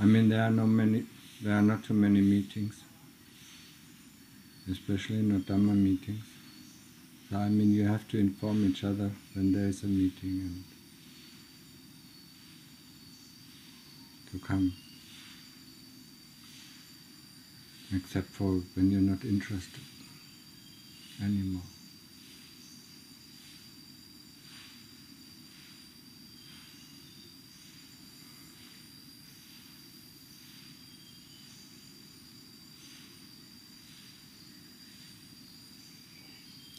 I mean, there are not too many meetings, especially not Dhamma meetings. So, I mean, you have to inform each other when there is a meeting and to come, except for when you're not interested anymore.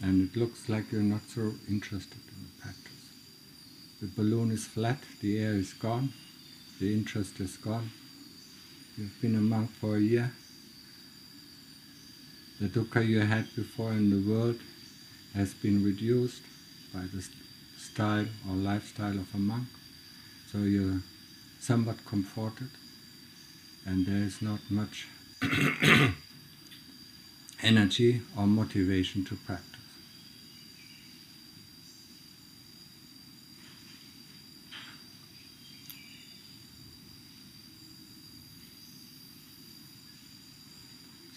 And it looks like you're not so interested in the practice. The balloon is flat, the air is gone, the interest is gone. You've been a monk for a year. The dukkha you had before in the world has been reduced by the style or lifestyle of a monk. So you're somewhat comforted, and there is not much energy or motivation to practice.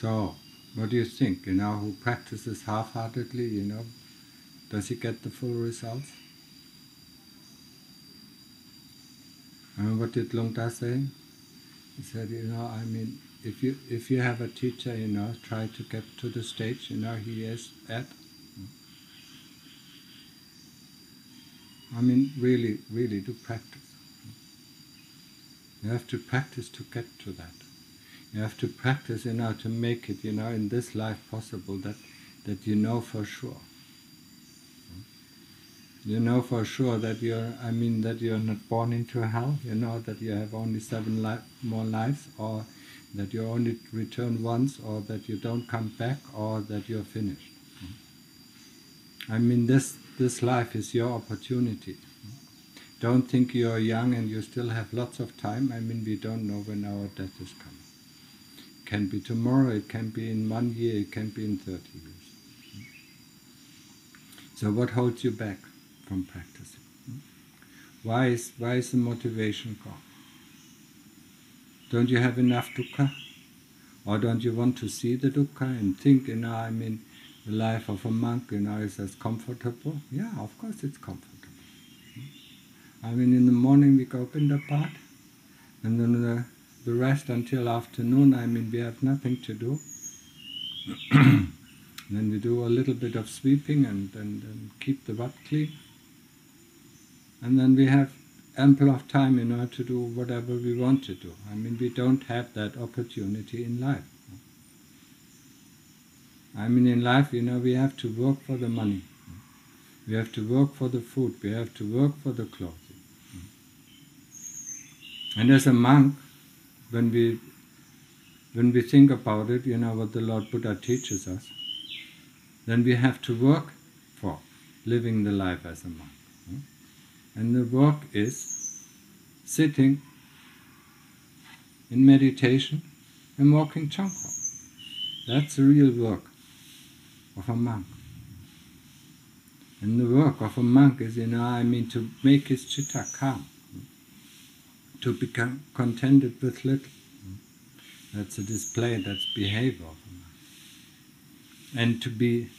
So, what do you think? Who practices half-heartedly, does he get the full results? And what did Longta say? He said, I mean, if you have a teacher, try to get to the stage, he is at. I mean, really, really do practice. You have to practice to get to that. You have to practice, to make it, in this life possible, that you know for sure. You know for sure that that you're not born into hell, that you have only 7 more lives, or that you only return once, or that you don't come back, or that you're finished. I mean, this life is your opportunity. Don't think you're young and you still have lots of time. I mean, we don't know when our death is coming. It can be tomorrow, it can be in 1 year, it can be in 30 years. So what holds you back from practicing? Why is the motivation gone? Don't you have enough dukkha? Or don't you want to see the dukkha and think, the life of a monk, is as comfortable? Yeah, of course it's comfortable. I mean, in the morning we go up in the path, and then the rest until afternoon, we have nothing to do. Then we do a little bit of sweeping and keep the wat clean. And then we have ample of time, to do whatever we want to do. I mean, we don't have that opportunity in life. I mean, in life, we have to work for the money. We have to work for the food. We have to work for the clothing. And as a monk, when we think about it, what the Lord Buddha teaches us, then we have to work for living the life as a monk. And the work is sitting in meditation and walking Changpa. That's the real work of a monk. And the work of a monk is, to make his citta calm, to become contented with little. That's a display, that's behavior of a monk. And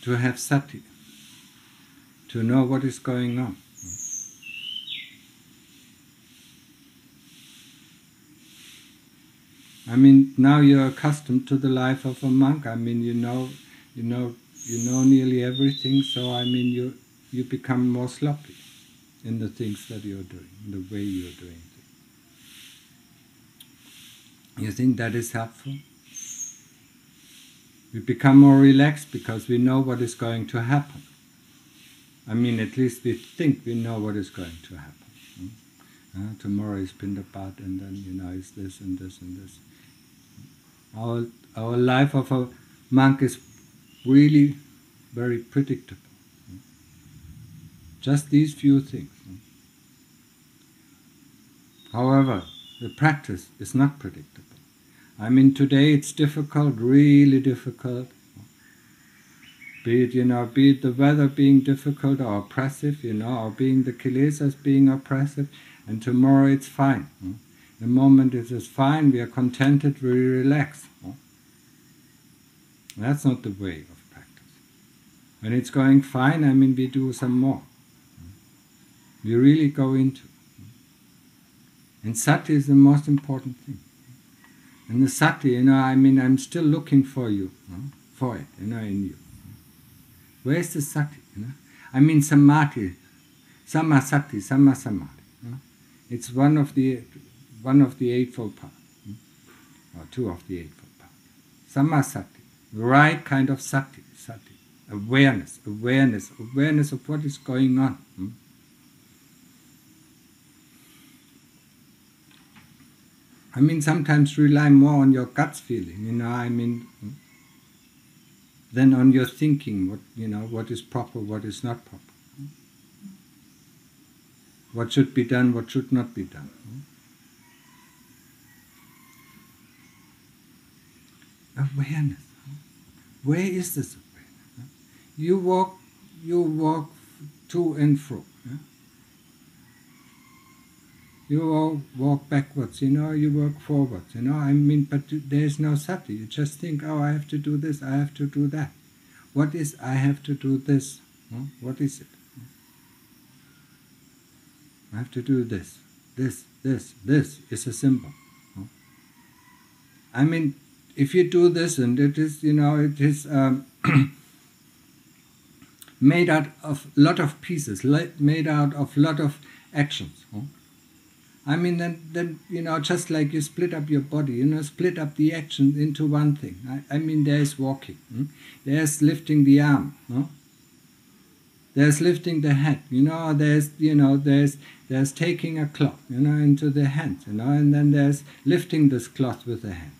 to have Sati, to know what is going on. I mean, now you're accustomed to the life of a monk. I mean, you know nearly everything. So I mean, you become more sloppy in the things that you're doing, in the way you're doing things. You think that is helpful? We become more relaxed because we know what is going to happen. I mean, at least we think we know what is going to happen. Tomorrow is Pindapat, and then is this and this and this. Our life of a monk is really very predictable. Just these few things. However, the practice is not predictable. I mean, today it's difficult, really difficult. Be it the weather being difficult or oppressive, or being the Kilesas being oppressive, and tomorrow it's fine. The moment it is fine, we are contented, we relax. That's not the way of practice. When it's going fine, I mean, we do some more. We really go into. And Sati is the most important thing. And the Sati, I mean, I'm still looking for you, for it, in you. Where is the Sati? I mean, Samadhi, Sama Sati, Sama Samadhi. It's one of the Eightfold Path, or two of the Eightfold Path. Sama Sati, the right kind of Sati, awareness of what is going on. I mean, sometimes rely more on your gut feeling, than on your thinking, what is proper, what is not proper. What should be done, what should not be done. Awareness. Where is this awareness? You walk to and fro. You walk backwards, you walk forwards, but there is no Sati. You just think, I have to do this, I have to do that. What is I have to do this? What is it? I have to do this. This is a symbol. I mean, if you do this, and it is, it is made out of a lot of pieces, made out of a lot of actions. I mean, then just like you split up your body, split up the action into one thing. I mean, there is walking, there's lifting the arm, there's lifting the head, there's taking a cloth, into the hands, and then there's lifting this cloth with the hands.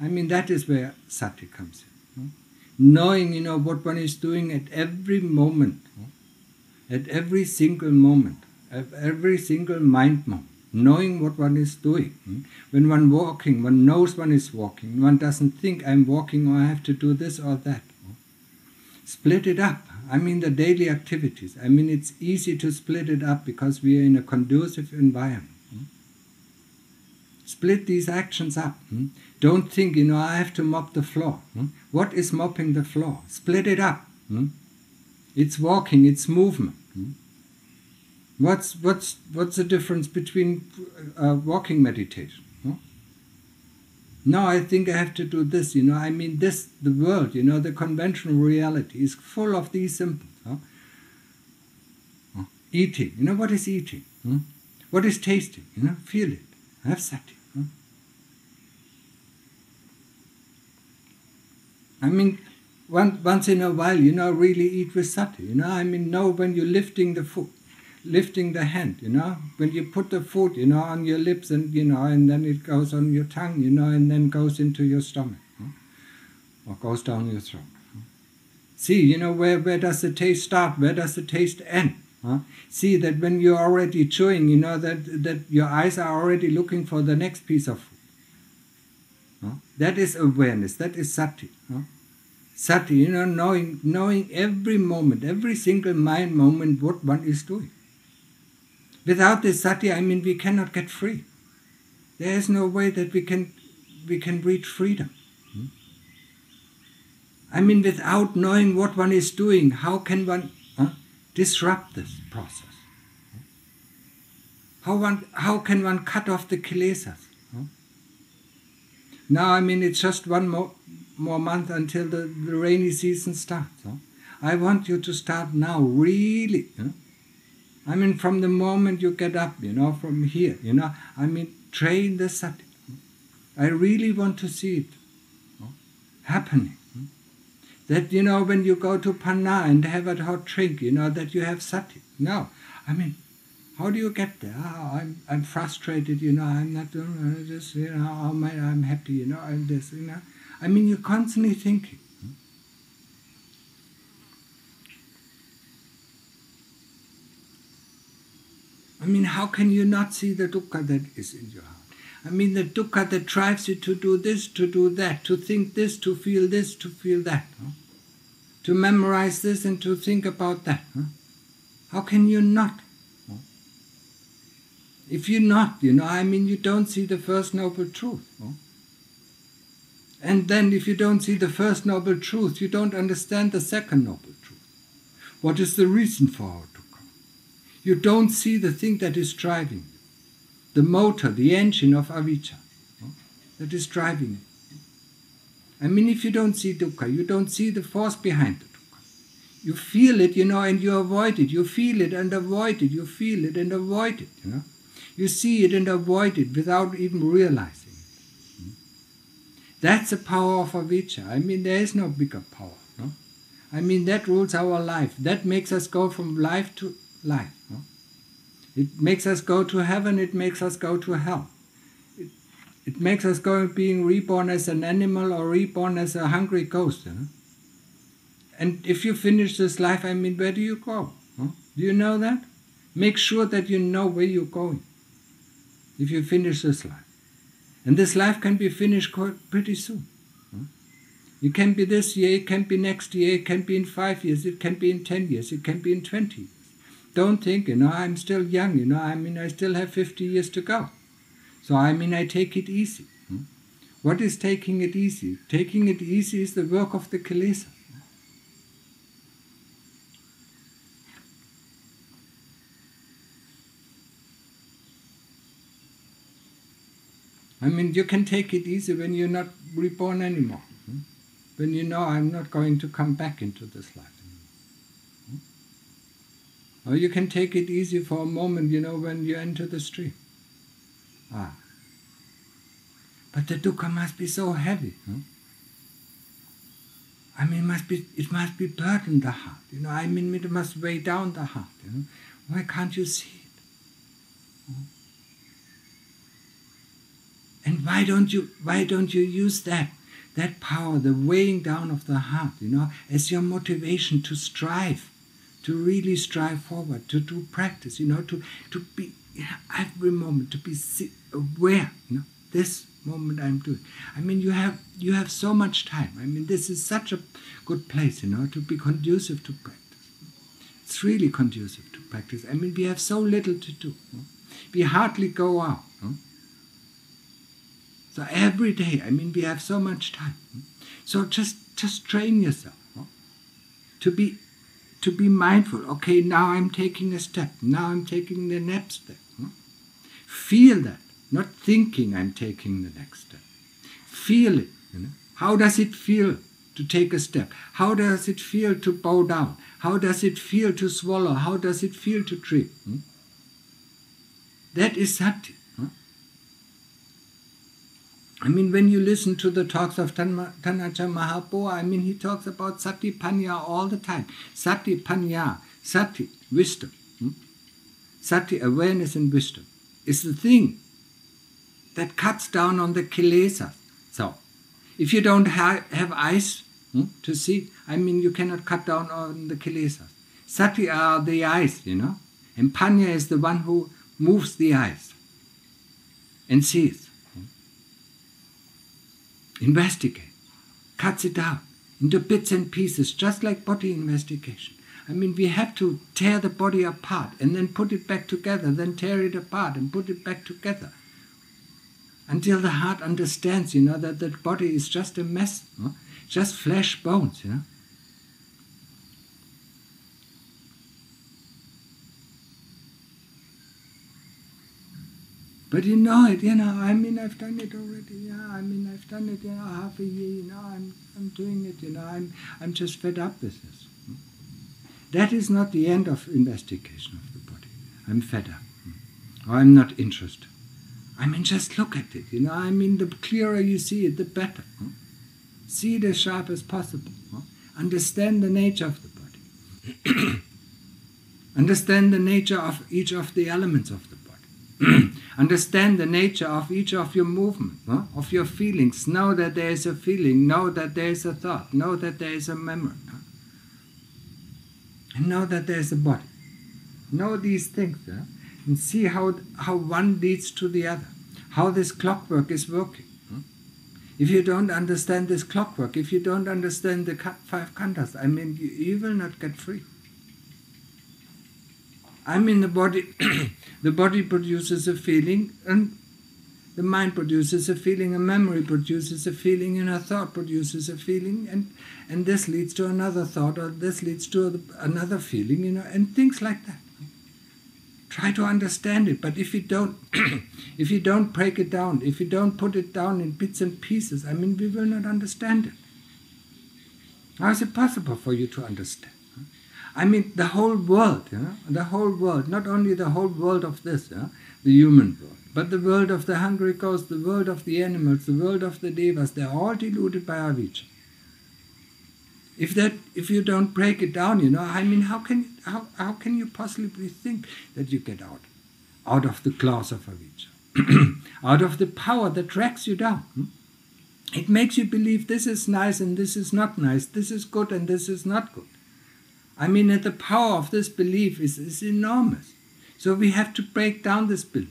I mean, that is where Sati comes in. Knowing, what one is doing at every moment, at every single moment, at every single mind moment. Knowing what one is doing. When one walking, one knows one is walking. One doesn't think I'm walking or I have to do this or that. Split it up. I mean, the daily activities. I mean, it's easy to split it up because we are in a conducive environment. Split these actions up. Don't think, I have to mop the floor. What is mopping the floor? Split it up. It's walking, it's movement. What's the difference between walking meditation? No, I think I have to do this. I mean, the world, the conventional reality is full of these symbols. Eating, what is eating? What is tasting? Feel it. Have Sati. I mean, once in a while, really eat with Sati. I mean, know when you're lifting the food. Lifting the hand, when you put the food, on your lips and, and then it goes on your tongue, and then goes into your stomach, or goes down your throat. See, where does the taste start? Where does the taste end? See that when you're already chewing, that your eyes are already looking for the next piece of food. That is awareness, that is Sati. Sati, knowing every moment, every single mind moment what one is doing. Without this Sati, I mean, we cannot get free. There is no way that we can reach freedom. I mean, without knowing what one is doing, how can one disrupt this process? How can one cut off the Kilesas? Now, I mean, it's just one more month until the rainy season starts. I want you to start now, really. I mean, from the moment you get up, from here, I mean, train the Sati. I really want to see it happening. That, when you go to Panna and have a hot drink, that you have Sati. No, I mean, how do you get there? I'm frustrated, I'm not doing this, I'm happy, and this, I mean, you're constantly thinking. I mean, how can you not see the dukkha that is in your heart? I mean, the dukkha that drives you to do this, to do that, to think this, to feel that. To memorize this and to think about that. How can you not? If you're not, you don't see the first noble truth. And then if you don't see the first noble truth, you don't understand the second noble truth. What is the reason for our dukkha? You don't see the thing that is driving you, the motor, the engine of avijja, that is driving you. If you don't see dukkha, you don't see the force behind the dukkha. You feel it, and you avoid it. You feel it and avoid it. You feel it and avoid it, You see it and avoid it without even realizing it. That's the power of avijja. There is no bigger power. No? That rules our life. That makes us go from life to life. No? It makes us go to heaven. It makes us go to hell. It makes us go being reborn as an animal or reborn as a hungry ghost. And if you finish this life, where do you go? Do you know that? Make sure that you know where you're going if you finish this life. And this life can be finished pretty soon. It can be this year, it can be next year, it can be in 5 years, it can be in 10 years, it can be in 20 years. Don't think, I'm still young, I still have 50 years to go. So, I take it easy. What is taking it easy? Taking it easy is the work of the Kilesas. You can take it easy when you're not reborn anymore. When I'm not going to come back into this life anymore. Or you can take it easy for a moment, when you enter the stream. But the dukkha must be so heavy. It must be burden the heart. It must weigh down the heart. Why can't you see it? And why don't you use that power, the weighing down of the heart, as your motivation to strive, to really strive forward, to do practice, to be every moment, to be aware, this moment I'm doing. You have so much time. This is such a good place, to be conducive to practice. It's really conducive to practice. We have so little to do. We hardly go out. So every day, we have so much time. So just train yourself to be mindful. Okay, now I'm taking a step. Now I'm taking the next step. Feel that, not thinking I'm taking the next step. Feel it. How does it feel to take a step? How does it feel to bow down? How does it feel to swallow? How does it feel to trip? That is Sati. When you listen to the talks of Tanacha Mahapo, he talks about Sati Panya all the time. Sati Panya, Sati, wisdom. Sati, awareness and wisdom, is the thing that cuts down on the Kilesas. So, if you don't have eyes to see, you cannot cut down on the Kilesas. Sati are the eyes, and Panya is the one who moves the eyes and sees. Investigate, cuts it out into bits and pieces, just like body investigation. We have to tear the body apart and then put it back together, then tear it apart and put it back together. Until the heart understands, that the body is just a mess, just flesh, bones, But you know it, I've done it already, I've done it, half a year, I'm doing it, I'm just fed up with this. That is not the end of investigation of the body. I'm fed up, or I'm not interested. Just look at it, the clearer you see it, the better. See it as sharp as possible. Understand the nature of the body. Understand the nature of each of the elements of the body. Understand the nature of each of your movements, of your feelings. Know that there is a feeling. Know that there is a thought. Know that there is a memory. And know that there is a body. Know these things, and see how one leads to the other. How this clockwork is working. If you don't understand this clockwork, if you don't understand the 5 khandhas, you will not get free. I mean, the body, the body produces a feeling, and the mind produces a feeling, a memory produces a feeling, and a thought produces a feeling, and this leads to another thought, or this leads to another feeling, and things like that. Try to understand it, but if you don't, if you don't break it down, if you don't put it down in bits and pieces, I mean, we will not understand it. How is it possible for you to understand? I mean, the whole world, the whole world, not only the whole world of this, the human world, but the world of the hungry ghost, the world of the animals, the world of the devas, they're all deluded by avijja. If you don't break it down, I mean, how can you possibly think that you get out of the claws of avijja, out of the power that drags you down? It makes you believe this is nice and this is not nice, this is good and this is not good. I mean, the power of this belief is enormous. So we have to break down this belief.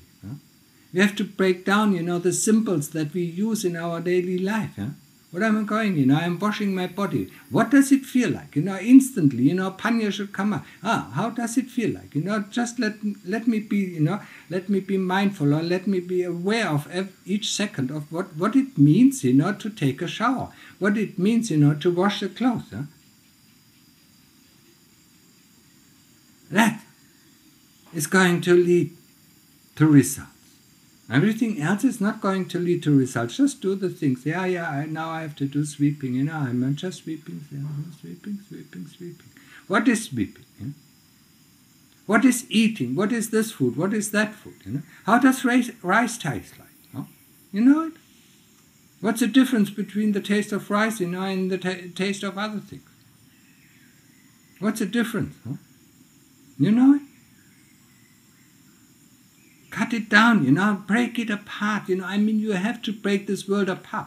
We have to break down, the symbols that we use in our daily life. What am I going? I'm washing my body. What does it feel like? Instantly, panya should come up. How does it feel like? Just let me be, let me be mindful, or let me be aware of each second of what it means, to take a shower. What it means, to wash the clothes. That is going to lead to results. Everything else is not going to lead to results. Just do the things. Now I have to do sweeping. I'm just sweeping, sweeping. What is sweeping? What is eating? What is this food? What is that food? How does rice taste like? You know it? What's the difference between the taste of rice, and the taste of other things? What's the difference? You know it? Cut it down, break it apart. I mean, you have to break this world apart.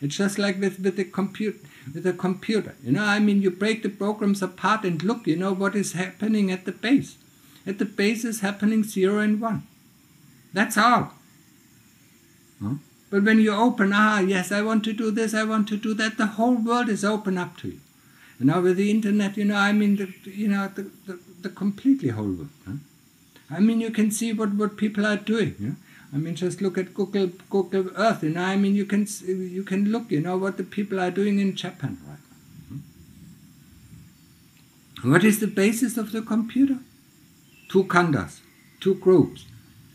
It's just like with a computer. I mean, you break the programs apart and look, what is happening at the base. At the base is happening 0 and 1. That's all. But when you open, yes, I want to do this, I want to do that, the whole world is open up to you. And now with the internet, I mean, the completely whole world. I mean, you can see what people are doing. I mean, just look at Google Earth. I mean, you can look. What the people are doing in Japan right now. What is the basis of the computer? 2 khandhas, 2 groups,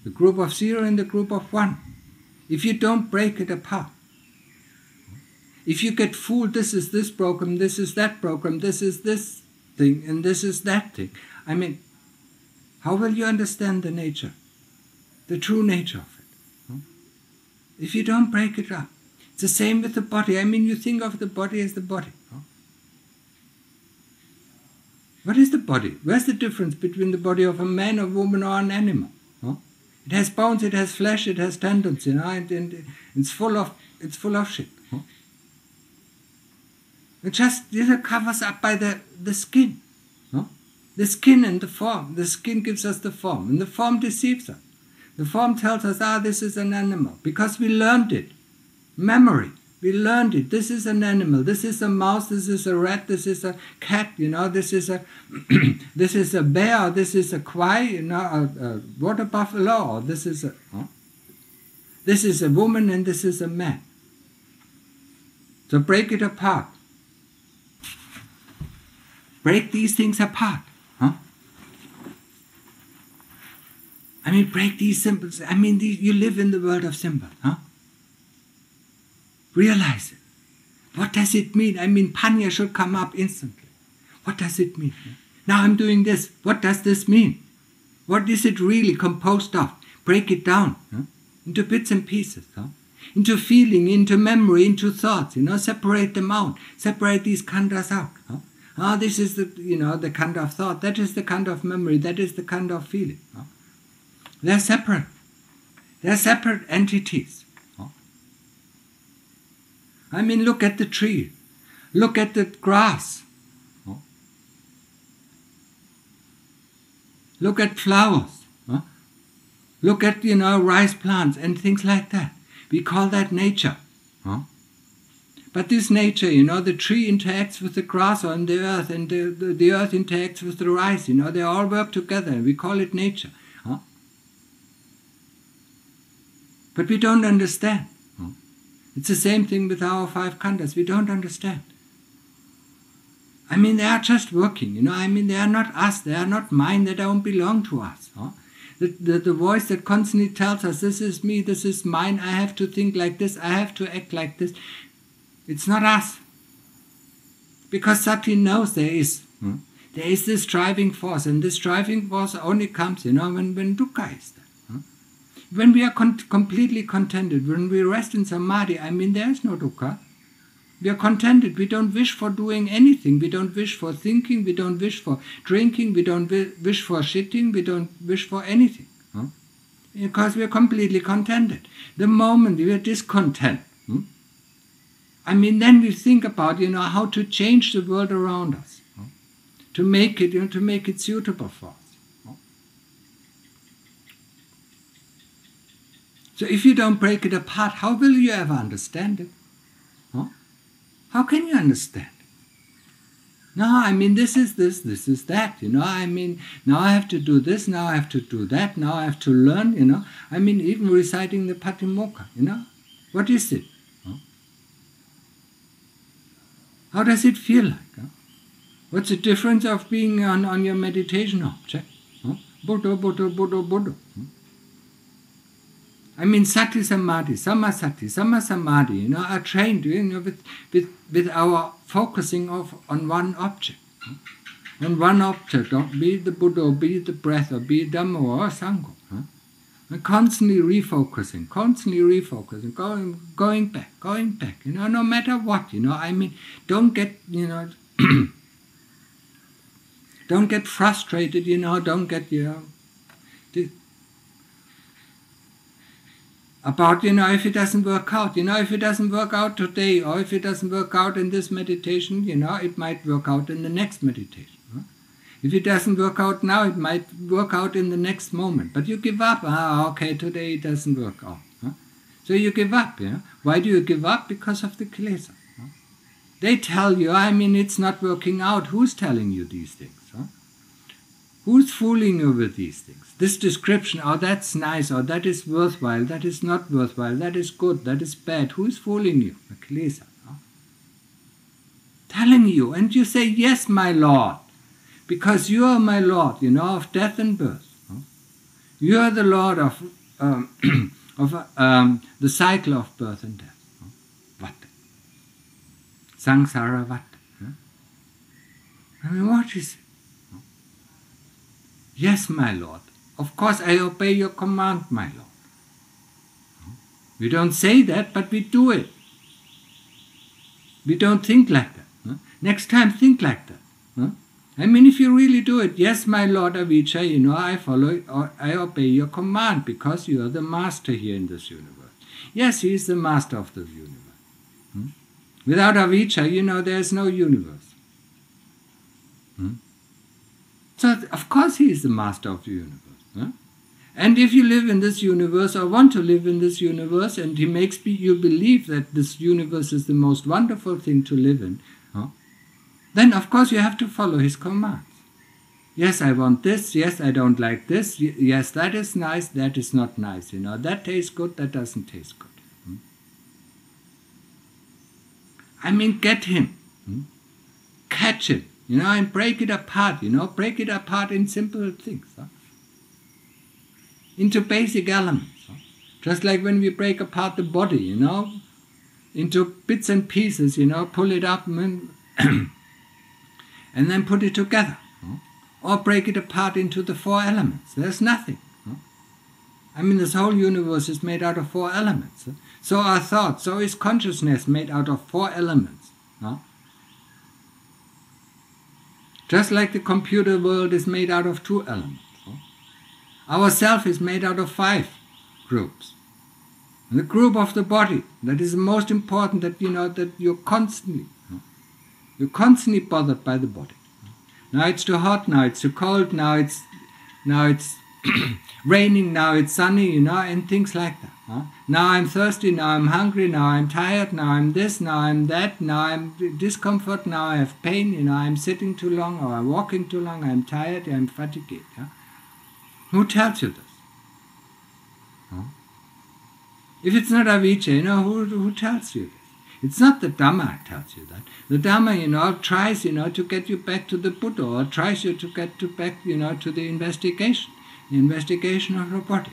the group of 0 and the group of 1. If you don't break it apart, if you get fooled, this is this program, this is that program, this is this thing, and this is that thing. I mean, how will you understand the nature, the true nature of it? If you don't break it up. It's the same with the body. I mean, you think of the body as the body. What is the body? Where's the difference between the body of a man, a woman, or an animal? It has bones, it has flesh, it has tendons, and it's full of shit. It just covers up by the skin. The skin and the form. The skin gives us the form, and the form deceives us. The form tells us, this is an animal, because we learned it. Memory. We learned it. This is an animal. This is a mouse. This is a rat. This is a cat. This is a this is a bear. This is a kwai. A water buffalo. Or this is a woman, and this is a man. So break it apart. Break these things apart. I mean, break these symbols. I mean, you live in the world of symbols. Realize it. What does it mean? I mean, panya should come up instantly. What does it mean? Now I'm doing this. What does this mean? What is it really composed of? Break it down into bits and pieces. Into feeling, into memory, into thoughts. Separate them out. Separate these khandhas out. This is the the khandha of thought. That is the khandha of memory. That is the khandha of feeling. They're separate. They're separate entities. I mean, look at the tree. Look at the grass. Look at flowers. Look at, rice plants and things like that. We call that nature. But this nature, the tree interacts with the grass on the earth, and the earth interacts with the rice, they all work together, and we call it nature. Huh? But we don't understand. Huh? It's the same thing with our 5 khandhas. We don't understand. I mean, they are just working, I mean, they are not us, they are not mine, they don't belong to us. Huh? The voice that constantly tells us, this is me, this is mine, I have to think like this, I have to act like this. It's not us. Because Sati knows there is this driving force, and this driving force only comes, when dukkha is there. When we are completely contented, when we rest in samadhi, I mean, there is no dukkha. We are contented. We don't wish for doing anything. We don't wish for thinking. We don't wish for drinking. We don't wish for shitting. We don't wish for anything. Because we are completely contented. The moment we are discontent, I mean, then we think about, how to change the world around us, to make it, suitable for us. So if you don't break it apart, how will you ever understand it? How can you understand? No, I mean, this is this is that, I mean, now I have to do this, now I have to do that, now I have to learn, I mean, even reciting the Patimokkha, what is it? How does it feel like? What's the difference of being on your meditation object? Buddha, Buddha, Buddha, Buddha. I mean, Sati Samadhi, Sama Samadhi, are trained, with our focusing on one object. On one object, be it the Buddha, or be it the breath, or be it Dhamma or Sangha. And constantly refocusing, going back, no matter what, I mean, don't get, don't get frustrated, don't get, about, if it doesn't work out, if it doesn't work out today, or if it doesn't work out in this meditation, it might work out in the next meditation. If it doesn't work out now, it might work out in the next moment. But you give up. Okay, today it doesn't work out. So you give up. Why do you give up? Because of the Kilesas. They tell you, I mean, it's not working out. Who's telling you these things? Who's fooling you with these things? This description, that's nice, or that is worthwhile, that is not worthwhile, that is good, that is bad. Who's fooling you? The Kilesas. Telling you, and you say, yes, my Lord. Because you are my Lord, of death and birth. You are the Lord of the cycle of birth and death. Vata. Samsara vata. I mean, what is it? Yes, my Lord. Of course, I obey your command, my Lord. We don't say that, but we do it. We don't think like that. Next time, think like that. I mean, if you really do it, yes, my Lord Avijja, I follow, or I obey your command, because you are the master here in this universe. Yes, he is the master of the universe. Without Avijja, there is no universe. So, of course, he is the master of the universe. And if you live in this universe, or want to live in this universe, and he makes you believe that this universe is the most wonderful thing to live in, then of course you have to follow his commands. Yes, I want this. Yes, I don't like this. Yes, that is nice. That is not nice. That tastes good. That doesn't taste good. I mean, get him. Catch him. And break it apart. Break it apart in simple things. Into basic elements. Just like when we break apart the body, into bits and pieces, pull it up and then put it together. Or break it apart into the 4 elements. There's nothing. I mean, this whole universe is made out of 4 elements. So are thoughts, so is consciousness made out of 4 elements. Just like the computer world is made out of 2 elements. Our self is made out of 5 groups. And the group of the body, that is the most important, that that you're constantly bothered by the body. Now it's too hot, now it's too cold, now it's raining, now it's sunny, and things like that. Now I'm thirsty, now I'm hungry, now I'm tired, now I'm this, now I'm that, now I'm discomfort, now I have pain, I'm sitting too long, or I'm walking too long, I'm tired, I'm fatigued. Who tells you this? If it's not avijja, who tells you this? It's not the Dhamma tells you that. The Dhamma, tries, to get you back to the Buddha, or tries you to get you back, to the investigation of your body.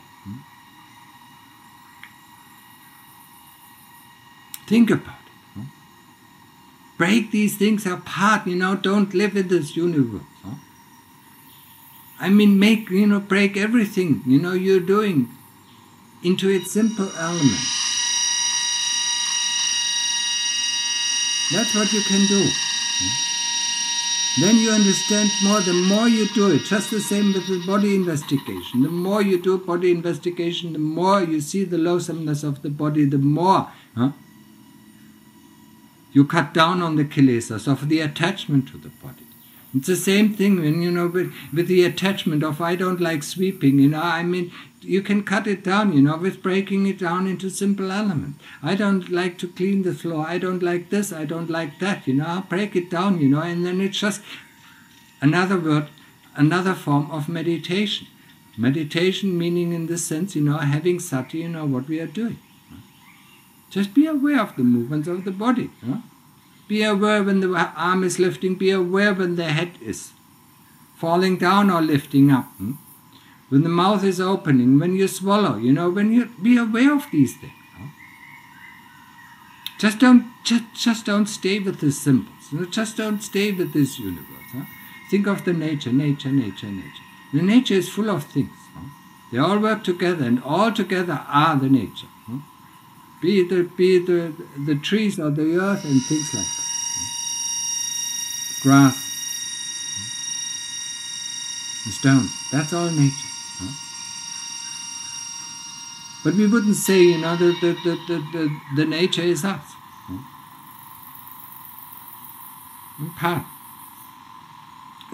Think about it. Break these things apart, don't live in this universe. Break everything, you're doing into its simple element. That's what you can do. Then you understand more, the more you do it. Just the same with the body investigation. The more you do body investigation, the more you see the loathsomeness of the body, the more you cut down on the kilesas of the attachment to the body. It's the same thing when, with the attachment of I don't like sweeping, you can cut it down, with breaking it down into simple elements. I don't like to clean the floor, I don't like this, I don't like that, break it down, and then it's just another word, another form of meditation. Meditation meaning in this sense, having sati, what we are doing. Just be aware of the movements of the body. Be aware when the arm is lifting, be aware when the head is falling down or lifting up. When the mouth is opening, when you swallow, when you be aware of these things. Just don't stay with the symbols. Just don't stay with this universe. Think of the nature. The nature is full of things. They all work together, and all together are the nature. Be it the trees or the earth and things like that. Grass, the stones, that's all nature. But we wouldn't say, the nature is us. Part.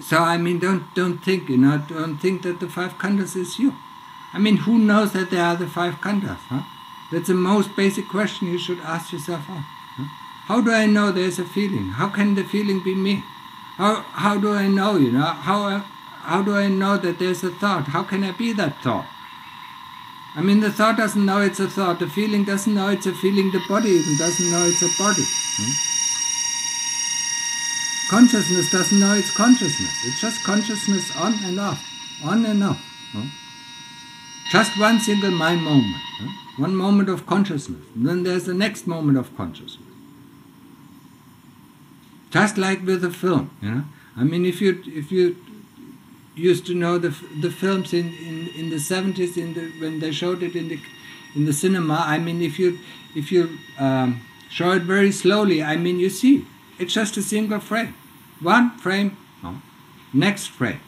So don't think, don't think that the 5 khandhas is you. Who knows that there are the 5 khandhas? That's the most basic question you should ask yourself. How do I know there's a feeling? How can the feeling be me? How do I know, how do I know that there's a thought? How can I be that thought? The thought doesn't know it's a thought. The feeling doesn't know it's a feeling. The body even doesn't know it's a body. Consciousness doesn't know it's consciousness. It's just consciousness on and off. On and off. Just one single mind moment. One moment of consciousness. And then there's the next moment of consciousness. Just like with a film. If you used to know the films in the 70s, when they showed it in the cinema, if you show it very slowly, you see it's just a single frame. One frame, next frame.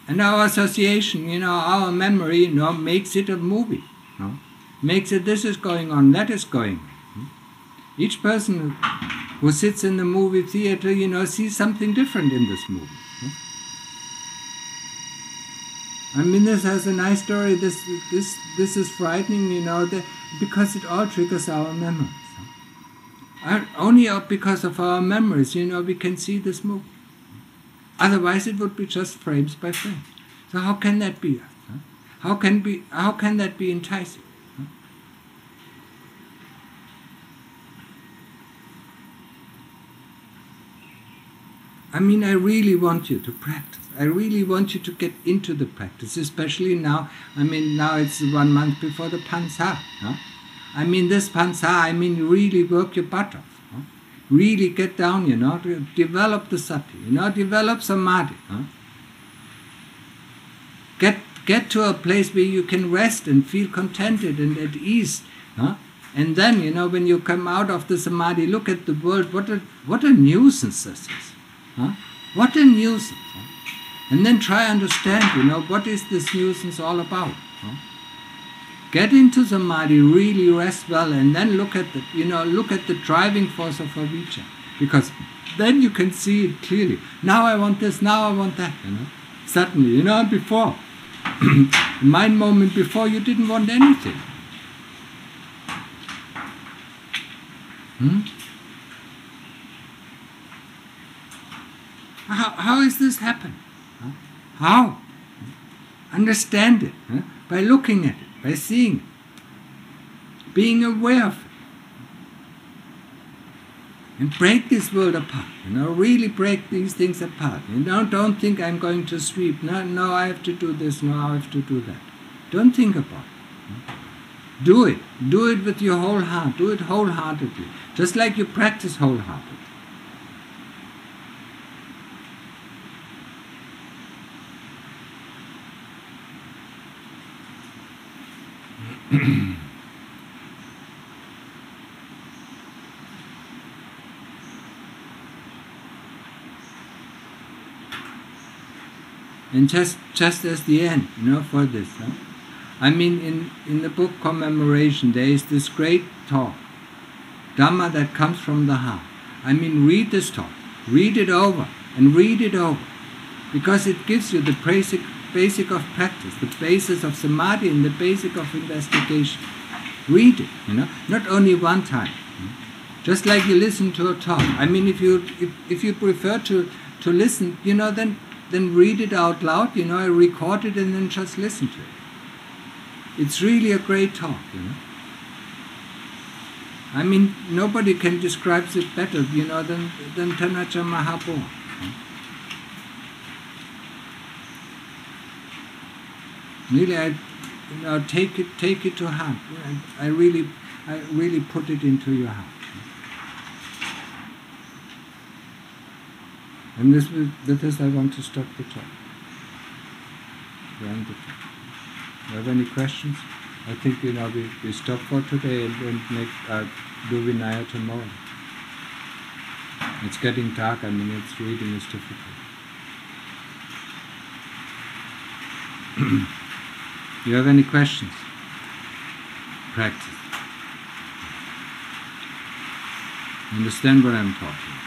And our association, our memory, makes it a movie. Makes it this is going on, that is going on. Each person who sits in the movie theater, sees something different in this movie. This has a nice story. This is frightening, because it all triggers our memories. Only because of our memories, we can see this movie. Otherwise, it would be just frames by frames. So how can that be? How can that be enticing? I really want you to practice. I really want you to get into the practice, especially now. Now it's 1 month before the Pansa. This Pansa, really work your butt off. Really get down, to develop the Sati, develop Samadhi. Get to a place where you can rest and feel contented and at ease. And then, when you come out of the Samadhi, look at the world, what a nuisance this is. What a nuisance. And then try understand, what is this nuisance all about. Get into Samadhi, really rest well, and then look at the driving force of avijja. Because then you can see it clearly. Now I want this, now I want that, Suddenly, before. mind moment before you didn't want anything. How is this happen? How? Understand it by looking at it, by seeing it, being aware of it. And break this world apart, really break these things apart. Don't think I'm going to sweep, no, I have to do this, no, I have to do that. Don't think about it. Do it with your whole heart, do it wholeheartedly, just like you practice wholeheartedly. And just as the end, for this. I mean, in the book Commemoration, there is this great talk, Dhamma that comes from the heart. I mean, read this talk, read it over, and read it over, because it gives you the basic of practice, the basis of samadhi, and the basic of investigation. Read it, not only one time. Just like you listen to a talk. I mean, if you prefer to listen, then read it out loud, record it and then just listen to it. It's really a great talk, I mean, nobody can describe it better, than Tanacha Mahaprabhu. Really, take it to heart. I really put it into your heart. And with this I want to stop the talk. End the talk. Do you have any questions? I think we stop for today and make do Vinaya tomorrow. It's getting dark. I mean, reading is difficult. Do you have any questions? Practice. Understand what I'm talking about?